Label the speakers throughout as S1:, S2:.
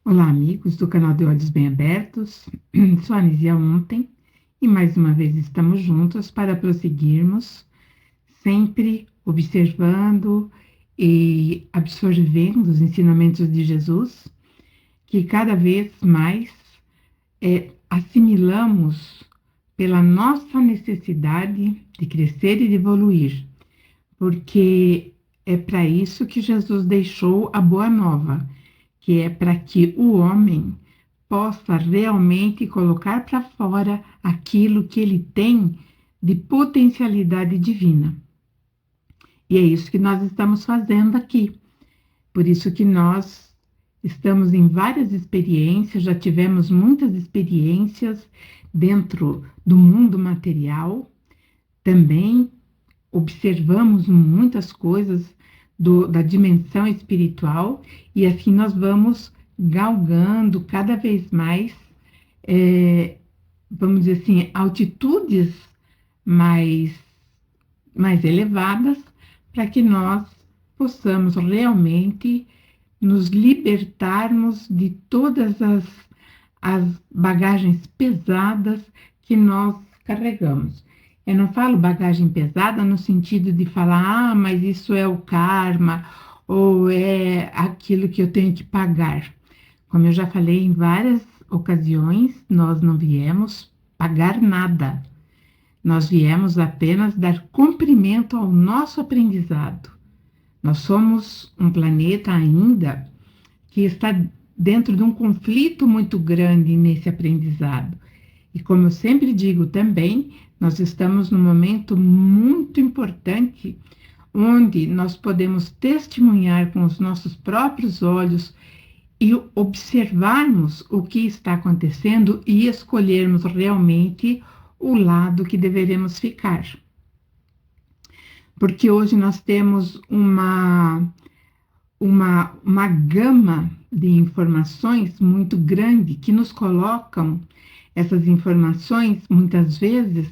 S1: Olá, amigos do canal de Olhos Bem Abertos. Sou a Anísia ontem e mais uma vez estamos juntos para prosseguirmos, sempre observando e absorvendo os ensinamentos de Jesus, que cada vez mais assimilamos pela nossa necessidade de crescer e de evoluir, porque é para isso que Jesus deixou a boa nova, que é para que o homem possa realmente colocar para fora aquilo que ele tem de potencialidade divina. E é isso que nós estamos fazendo aqui. Por isso que nós estamos em várias experiências, já tivemos muitas experiências dentro do mundo material, também observamos muitas coisas da dimensão espiritual e assim nós vamos galgando cada vez mais, é, vamos dizer assim, altitudes mais, mais elevadas para que nós possamos realmente nos libertarmos de todas as bagagens pesadas que nós carregamos. Eu não falo bagagem pesada no sentido de falar, mas isso é o karma, ou é aquilo que eu tenho que pagar. Como eu já falei em várias ocasiões, nós não viemos pagar nada. Nós viemos apenas dar cumprimento ao nosso aprendizado. Nós somos um planeta ainda que está dentro de um conflito muito grande nesse aprendizado. E como eu sempre digo também, nós estamos num momento muito importante onde nós podemos testemunhar com os nossos próprios olhos e observarmos o que está acontecendo e escolhermos realmente o lado que deveremos ficar. Porque hoje nós temos uma gama de informações muito grande que nos colocam essas informações, muitas vezes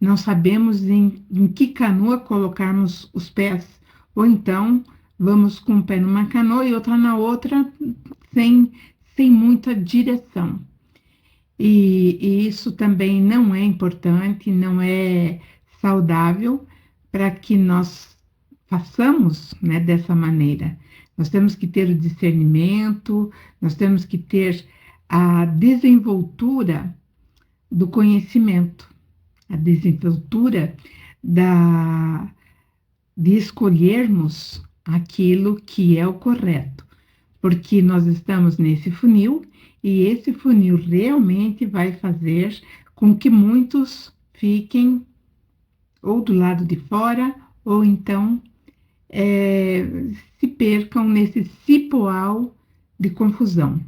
S1: não sabemos em que canoa colocarmos os pés, ou então vamos com um pé numa canoa e outra na outra, sem, sem muita direção. E isso também não é importante, não é saudável para que nós façamos, né, dessa maneira. Nós temos que ter o discernimento, nós temos que ter a desenvoltura do conhecimento, a desenvoltura da, de escolhermos aquilo que é o correto, porque nós estamos nesse funil e esse funil realmente vai fazer com que muitos fiquem ou do lado de fora ou então é, se percam nesse cipoal de confusão.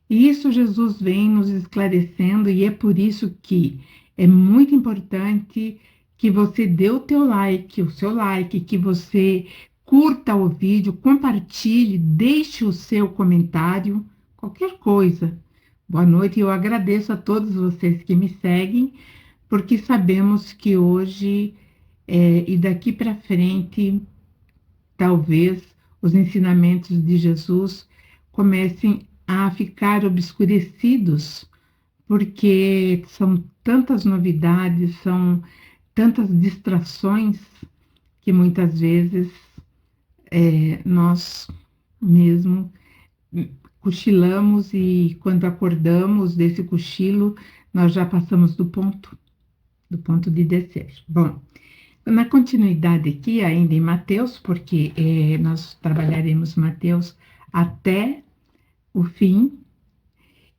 S1: E isso Jesus vem nos esclarecendo e é por isso que é muito importante que você dê o teu like, o seu like, que você curta o vídeo, compartilhe, deixe o seu comentário, qualquer coisa. Boa noite, eu agradeço a todos vocês que me seguem, porque sabemos que hoje e daqui para frente, talvez os ensinamentos de Jesus comecem a ficar obscurecidos, porque são tantas novidades, são tantas distrações que muitas vezes nós mesmo cochilamos e quando acordamos desse cochilo, nós já passamos do ponto de descer. Bom, na continuidade aqui, ainda em Mateus, porque nós trabalharemos Mateus até o fim,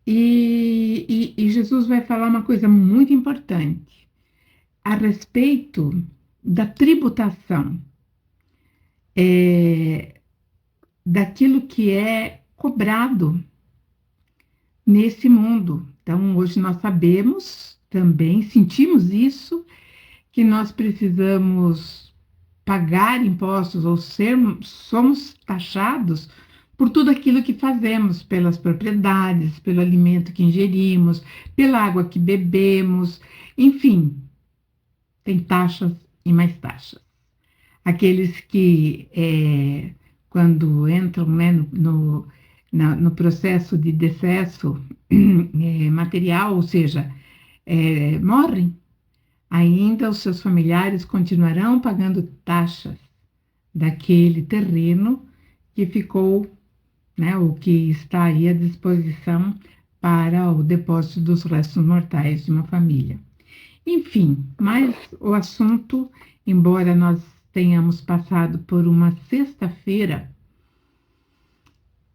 S1: e Jesus vai falar uma coisa muito importante a respeito da tributação, daquilo que é cobrado nesse mundo. Então, hoje nós sabemos também, sentimos isso, que nós precisamos pagar impostos ou somos taxados por tudo aquilo que fazemos, pelas propriedades, pelo alimento que ingerimos, pela água que bebemos, enfim, tem taxas e mais taxas. Aqueles que, quando entram, né, no processo de decesso material, ou seja, morrem, ainda os seus familiares continuarão pagando taxas daquele terreno que ficou, né, o que está aí à disposição para o depósito dos restos mortais de uma família. Enfim, mas o assunto, embora nós tenhamos passado por uma sexta-feira,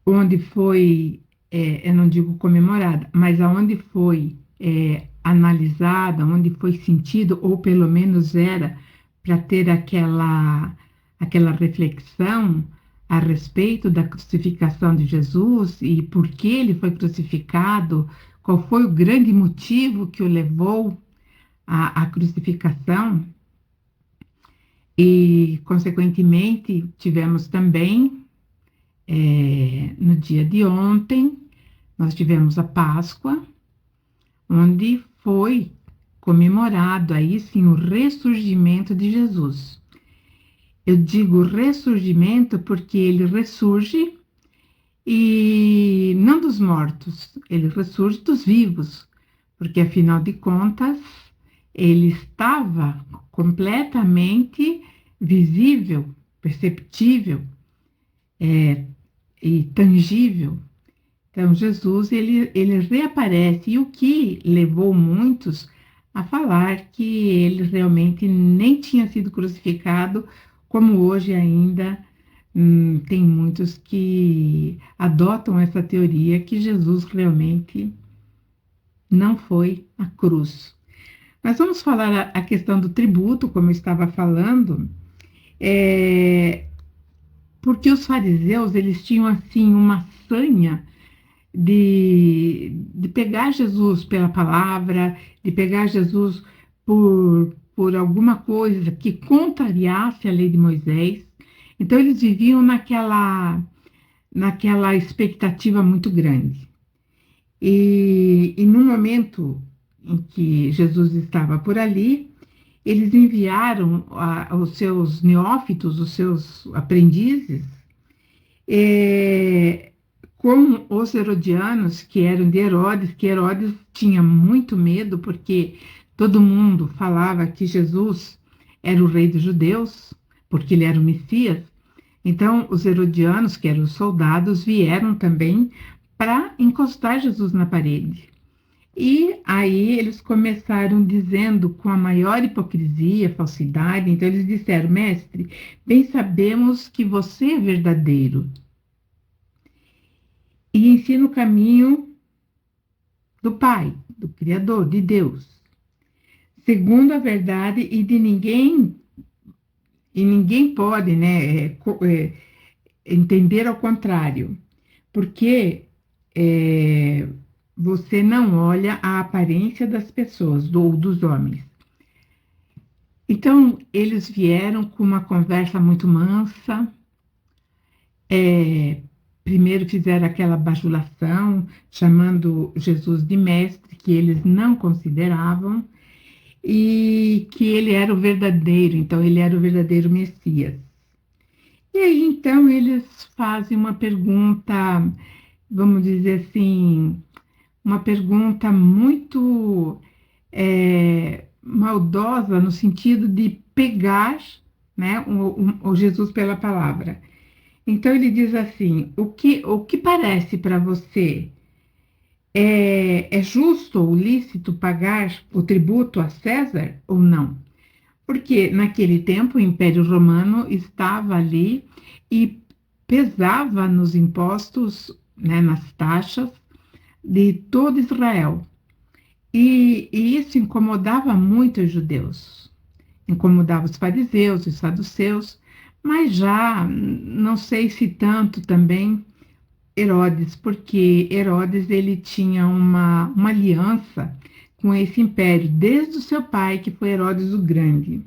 S1: onde foi, eu não digo comemorada, mas aonde foi analisada, onde foi sentido, ou pelo menos era para ter aquela reflexão a respeito da crucificação de Jesus e por que ele foi crucificado, qual foi o grande motivo que o levou à crucificação. E, consequentemente, tivemos também, no dia de ontem, nós tivemos a Páscoa, onde foi comemorado aí sim o ressurgimento de Jesus. Eu digo ressurgimento porque ele ressurge e não dos mortos, ele ressurge dos vivos, porque afinal de contas ele estava completamente visível, perceptível e tangível. Então, Jesus, ele reaparece, e o que levou muitos a falar que ele realmente nem tinha sido crucificado, como hoje ainda tem muitos que adotam essa teoria que Jesus realmente não foi à cruz. Mas vamos falar a questão do tributo, como eu estava falando, porque os fariseus, eles tinham assim uma sanha de pegar Jesus pela palavra, de pegar Jesus por alguma coisa que contrariasse a lei de Moisés. Então, eles viviam naquela expectativa muito grande. E no momento em que Jesus estava por ali, eles enviaram os seus neófitos, os seus aprendizes, com os herodianos, que eram de Herodes, que Herodes tinha muito medo, porque todo mundo falava que Jesus era o rei dos judeus, porque ele era o Messias. Então, os herodianos, que eram os soldados, vieram também para encostar Jesus na parede. E aí eles começaram dizendo com a maior hipocrisia, falsidade. Então, eles disseram: mestre, bem sabemos que você é verdadeiro e ensina o caminho do Pai, do Criador, de Deus, segundo a verdade, e ninguém pode, né, entender ao contrário, porque você não olha a aparência das pessoas ou dos homens. Então, eles vieram com uma conversa muito mansa, primeiro fizeram aquela bajulação, chamando Jesus de mestre, que eles não consideravam, e que ele era o verdadeiro, então ele era o verdadeiro Messias. E aí, então, eles fazem uma pergunta, vamos dizer assim, uma pergunta muito maldosa, no sentido de pegar, né, o Jesus pela palavra. Então, ele diz assim: o que parece para você? É justo ou lícito pagar o tributo a César ou não? Porque naquele tempo o Império Romano estava ali e pesava nos impostos, né, nas taxas de todo Israel. E isso incomodava muito os judeus, incomodava os fariseus, os saduceus, mas já não sei se tanto também Herodes, porque Herodes ele tinha uma aliança com esse império, desde o seu pai, que foi Herodes o Grande.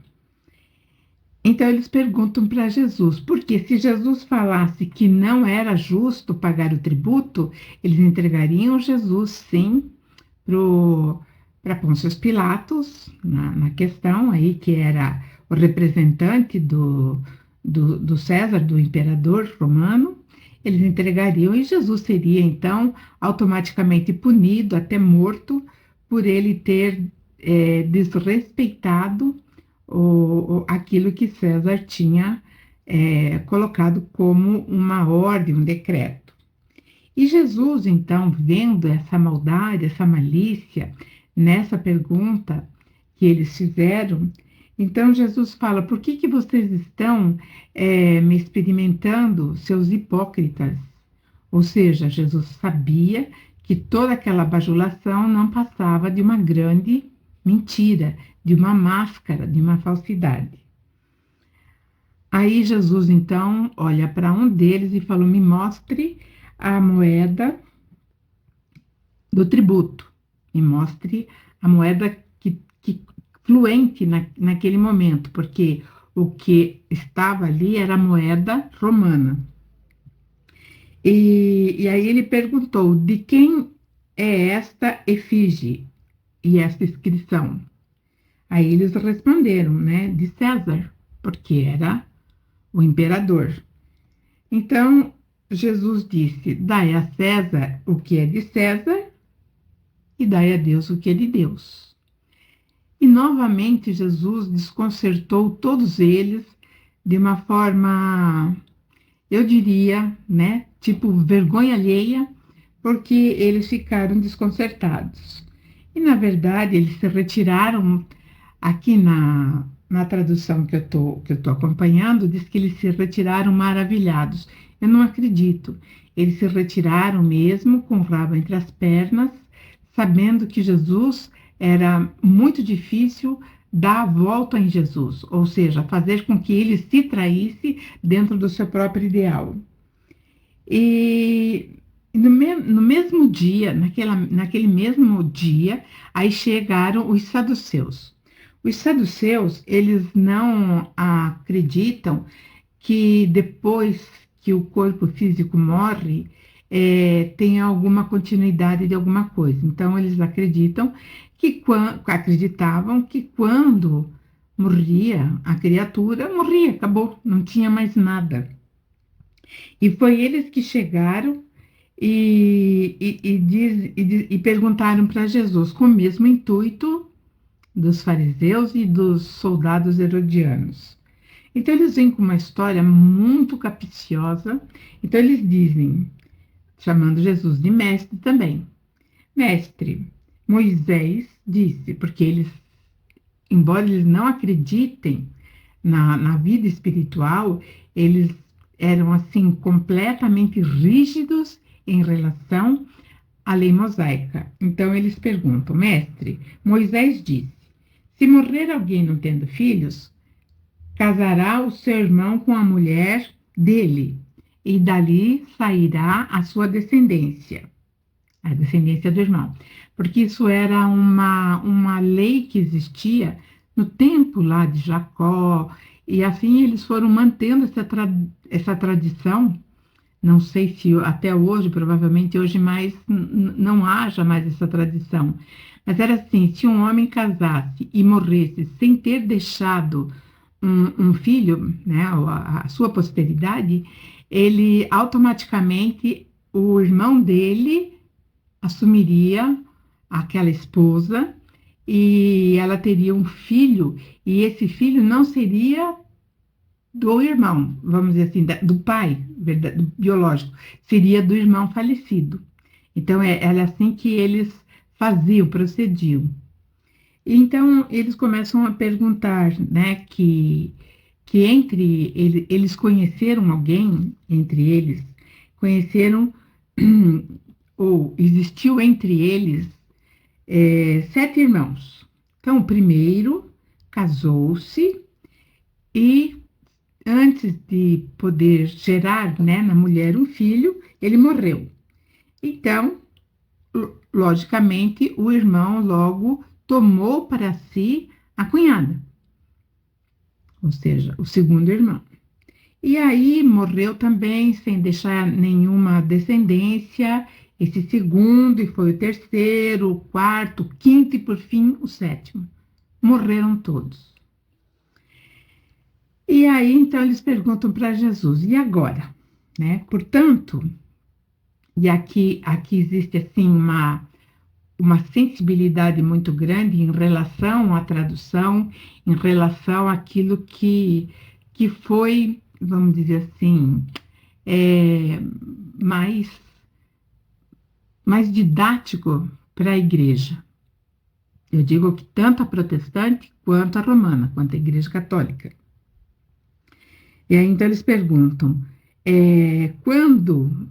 S1: Então eles perguntam para Jesus, porque se Jesus falasse que não era justo pagar o tributo, eles entregariam Jesus, sim, para Pôncio Pilatos, na questão aí, que era o representante do César, do imperador romano. eles entregariam e Jesus seria então automaticamente punido, até morto, por ele ter desrespeitado aquilo que César tinha colocado como uma ordem, um decreto. E Jesus, então, vendo essa maldade, essa malícia nessa pergunta que eles fizeram, então Jesus fala: por que que vocês estão me experimentando, seus hipócritas? Ou seja, Jesus sabia que toda aquela bajulação não passava de uma grande mentira, de uma máscara, de uma falsidade. Aí Jesus então olha para um deles e falou: me mostre a moeda do tributo, me mostre a moeda que fluente naquele momento, porque o que estava ali era a moeda romana. E aí ele perguntou: de quem é esta efígie e esta inscrição? Aí eles responderam, né, de César, porque era o imperador. Então Jesus disse: dai a César o que é de César e dai a Deus o que é de Deus. E novamente Jesus desconcertou todos eles de uma forma, eu diria, né, tipo vergonha alheia, porque eles ficaram desconcertados. E na verdade eles se retiraram. Aqui na tradução que eu tô acompanhando, diz que eles se retiraram maravilhados. Eu não acredito. Eles se retiraram mesmo com o rabo entre as pernas, sabendo que Jesus era muito difícil dar a volta em Jesus, ou seja, fazer com que ele se traísse dentro do seu próprio ideal. E no mesmo dia, naquele mesmo dia, aí chegaram os saduceus. Os saduceus, eles não acreditam que depois que o corpo físico morre, tem alguma continuidade de alguma coisa. Então, eles acreditavam que quando morria a criatura, morria, acabou, não tinha mais nada. E foi eles que chegaram e perguntaram para Jesus, com o mesmo intuito dos fariseus e dos soldados herodianos. Então eles vêm com uma história muito capciosa. Então eles dizem, chamando Jesus de mestre também: mestre, Moisés disse, porque eles, embora eles não acreditem na vida espiritual, eles eram assim completamente rígidos em relação à lei mosaica. Então eles perguntam: mestre, Moisés disse, se morrer alguém não tendo filhos, casará o seu irmão com a mulher dele, e dali sairá a sua descendência, a descendência do irmão. Porque isso era uma lei que existia no tempo lá de Jacó, e assim eles foram mantendo essa tradição. Não sei se até hoje, provavelmente hoje mais, não haja mais essa tradição. Mas era assim, se um homem casasse e morresse sem ter deixado um filho, né, a sua posteridade, ele automaticamente, o irmão dele assumiria aquela esposa e ela teria um filho, e esse filho não seria do irmão, vamos dizer assim, do pai biológico, seria do irmão falecido. Então, era assim que eles procediam. Então, eles começam a perguntar, né, que entre eles conheceram alguém, entre eles, conheceram, ou existiu entre eles, 7 irmãos. Então, o primeiro casou-se e, antes de poder gerar, né, na mulher um filho, ele morreu. Então, logicamente, o irmão logo tomou para si a cunhada, ou seja, o segundo irmão. E aí morreu também, sem deixar nenhuma descendência, esse segundo, e foi o terceiro, o quarto, o quinto e, por fim, o sétimo. Morreram todos. E aí, então, eles perguntam para Jesus: e agora? né? Portanto, e aqui existe assim uma sensibilidade muito grande em relação à tradução, em relação àquilo que foi, vamos dizer assim, é, mais, mais didático para a igreja. Eu digo que tanto a protestante quanto a romana, quanto a igreja católica. E aí então eles perguntam, quando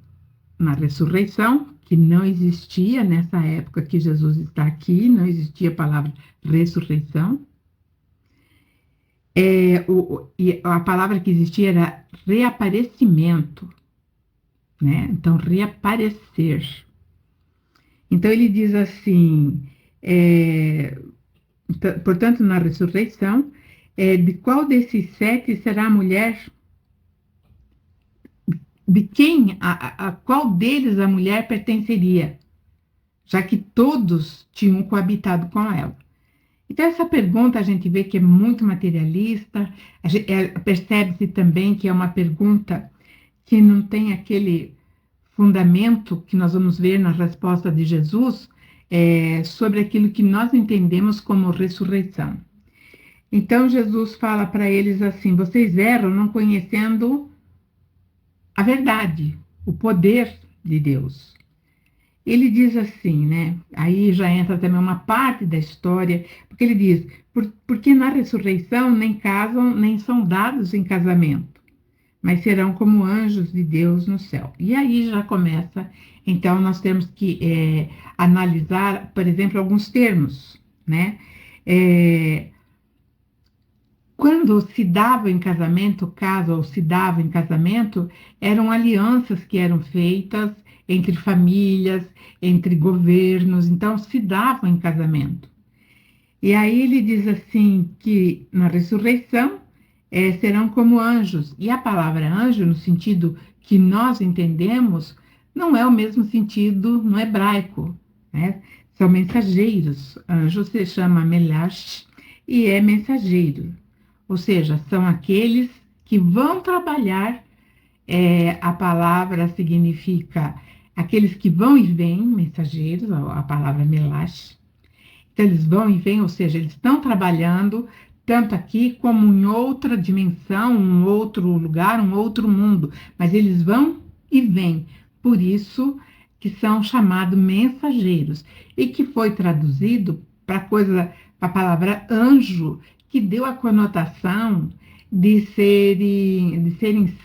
S1: na ressurreição, que não existia nessa época que Jesus está aqui, não existia a palavra ressurreição, e a palavra que existia era reaparecimento, né? Então, reaparecer. Então, ele diz assim, portanto, na ressurreição, de qual desses sete será a mulher? De quem, a qual deles a mulher pertenceria? Já que todos tinham coabitado com ela. Então, essa pergunta a gente vê que é muito materialista, percebe-se também que é uma pergunta que não tem aquele fundamento que nós vamos ver na resposta de Jesus sobre aquilo que nós entendemos como ressurreição. Então, Jesus fala para eles assim: vocês erram não conhecendo a verdade, o poder de Deus. Ele diz assim, né? Aí já entra também uma parte da história, porque ele diz: porque na ressurreição nem casam, nem são dados em casamento, mas serão como anjos de Deus no céu. E aí já começa, então nós temos que analisar, por exemplo, alguns termos, né? Quando se dava em casamento, caso ou se dava em casamento, eram alianças que eram feitas entre famílias, entre governos, então se davam em casamento. E aí ele diz assim que na ressurreição serão como anjos. E a palavra anjo, no sentido que nós entendemos, não é o mesmo sentido no hebraico, né? São mensageiros. Anjo se chama melash e é mensageiro. Ou seja, são aqueles que vão trabalhar, a palavra significa aqueles que vão e vêm, mensageiros, a palavra melash. Então, eles vão e vêm, ou seja, eles estão trabalhando tanto aqui como em outra dimensão, um outro lugar, um outro mundo, mas eles vão e vêm. Por isso que são chamados mensageiros e que foi traduzido para a palavra anjo, que deu a conotação de serem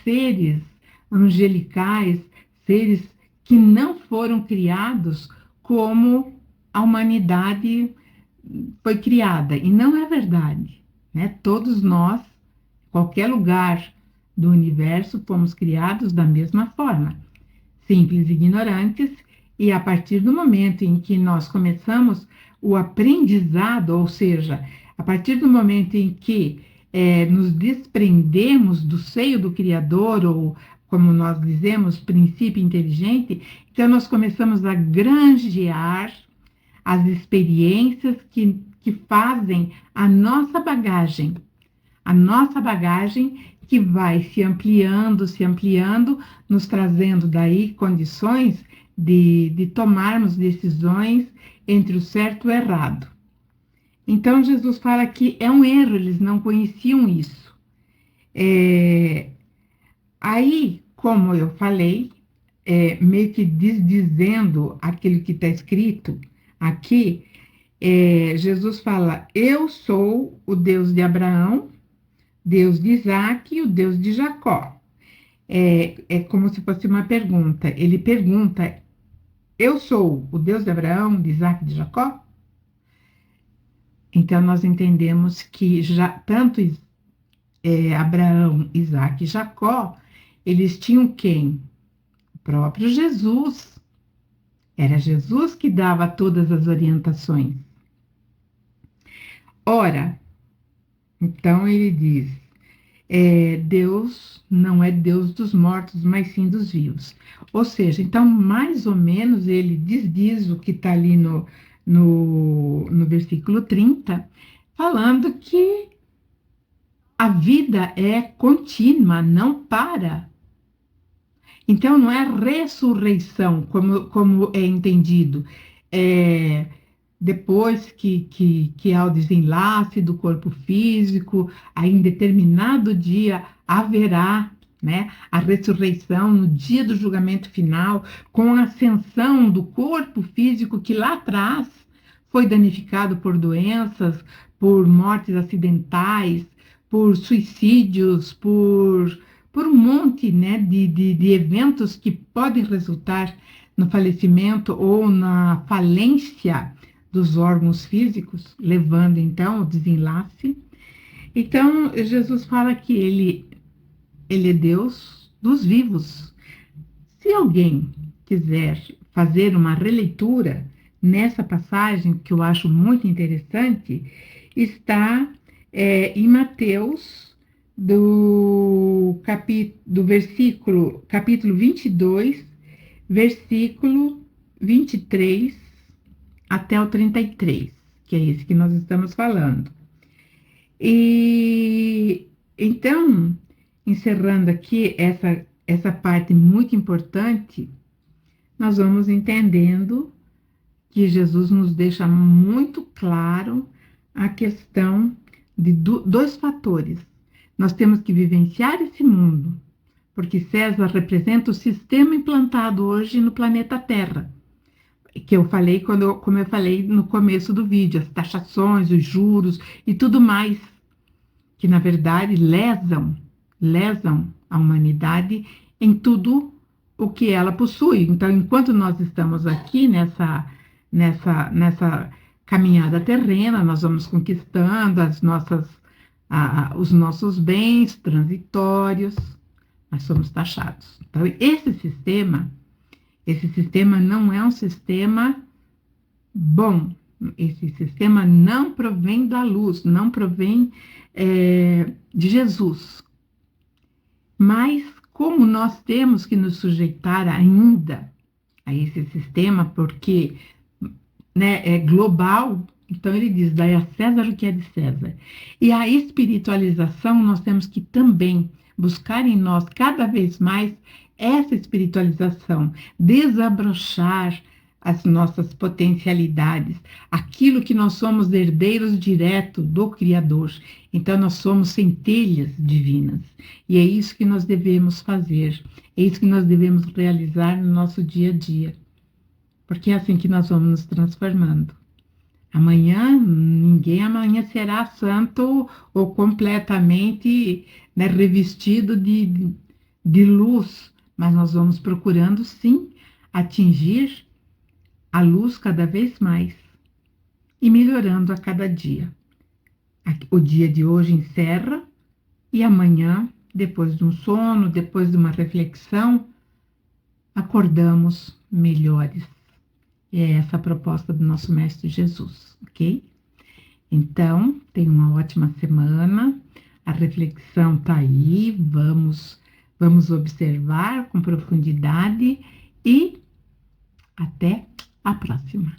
S1: seres angelicais, seres que não foram criados como a humanidade foi criada. E não é verdade, né? Todos nós, qualquer lugar do universo, fomos criados da mesma forma, simples e ignorantes, e a partir do momento em que nós começamos o aprendizado, ou seja, a partir do momento em que nos desprendemos do seio do Criador, ou como nós dizemos, princípio inteligente, então nós começamos a granjear as experiências que fazem a nossa bagagem que vai se ampliando, nos trazendo daí condições de tomarmos decisões entre o certo e o errado. Então, Jesus fala que é um erro, eles não conheciam isso. Aí, como eu falei, meio que desdizendo aquilo que está escrito aqui, Jesus fala: eu sou o Deus de Abraão, Deus de Isaac e o Deus de Jacó. É como se fosse uma pergunta. Ele pergunta: eu sou o Deus de Abraão, de Isaac e de Jacó? Então, nós entendemos que já tanto Abraão, Isaac e Jacó, eles tinham quem? O próprio Jesus. Era Jesus que dava todas as orientações. Ora, então ele diz: Deus não é Deus dos mortos, mas sim dos vivos. Ou seja, então, mais ou menos, ele diz o que está ali no versículo 30, falando que a vida é contínua, não para. Então, não é ressurreição, como é entendido. É, depois que há o desenlace do corpo físico, aí em determinado dia haverá, né, a ressurreição no dia do julgamento final, com a ascensão do corpo físico que lá atrás foi danificado por doenças, por mortes acidentais, por suicídios, por um monte, né, de eventos que podem resultar no falecimento ou na falência dos órgãos físicos, levando então ao desenlace. Então, Jesus fala que ele é Deus dos vivos. Se alguém quiser fazer uma releitura nessa passagem, que eu acho muito interessante, está em Mateus, do versículo, capítulo 22, versículo 23 até o 33, que é esse que nós estamos falando. E então, encerrando aqui essa parte muito importante, nós vamos entendendo que Jesus nos deixa muito claro a questão de dois fatores. Nós temos que vivenciar esse mundo, porque César representa o sistema implantado hoje no planeta Terra, que eu falei como eu falei no começo do vídeo, as taxações, os juros e tudo mais, que na verdade lesam a humanidade em tudo o que ela possui. Então, enquanto nós estamos aqui nessa caminhada terrena, nós vamos conquistando os nossos bens transitórios, nós somos taxados. Então, esse sistema não é um sistema bom. Esse sistema não provém da luz, não provém de Jesus. Mas como nós temos que nos sujeitar ainda a esse sistema, porque, né, é global, então ele diz, dai a César o que é de César. E a espiritualização, nós temos que também buscar em nós cada vez mais essa espiritualização, desabrochar as nossas potencialidades, aquilo que nós somos herdeiros direto do Criador. Então, nós somos centelhas divinas. E é isso que nós devemos fazer, é isso que nós devemos realizar no nosso dia a dia. Porque é assim que nós vamos nos transformando. Amanhã, ninguém amanhecerá santo ou completamente, né, revestido de luz, mas nós vamos procurando, sim, atingir a luz cada vez mais e melhorando a cada dia. O dia de hoje encerra e amanhã, depois de um sono, depois de uma reflexão, acordamos melhores. E é essa a proposta do nosso Mestre Jesus, ok? Então, tenha uma ótima semana. A reflexão está aí, vamos observar com profundidade e até a próxima.